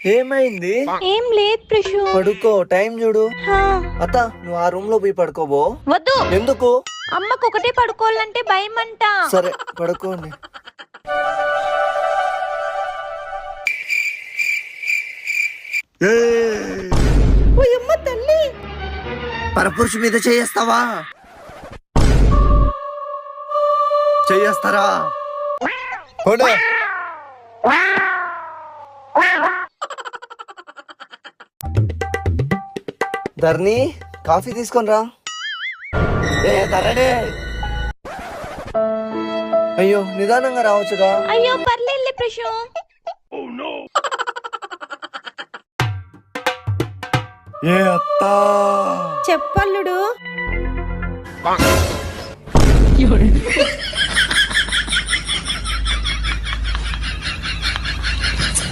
ఏమైంది? ఏం లేదు ప్రిషు. పడుకో, టైం చూడు. హా. అత్త, నువ్వు ఆ రూమ్ లో పోయి పడుకోబో. వద్దు, ఎందుకు? అమ్మకు ఒకటే పడుకోవాలంటే భయం అంట. సరే పడుకోండి. ఓయమ్మ తల్లి. పరపురుషు మీద చేస్తావా? చేస్తారా? ధర్ని, కాఫీ తీసుకొని రా. అయ్యో, నిదానంగా రావచ్చుగా. అయ్యో పర్లేదులే ప్రిషు. ఏ అత్తా, చెప్పల్లుడు.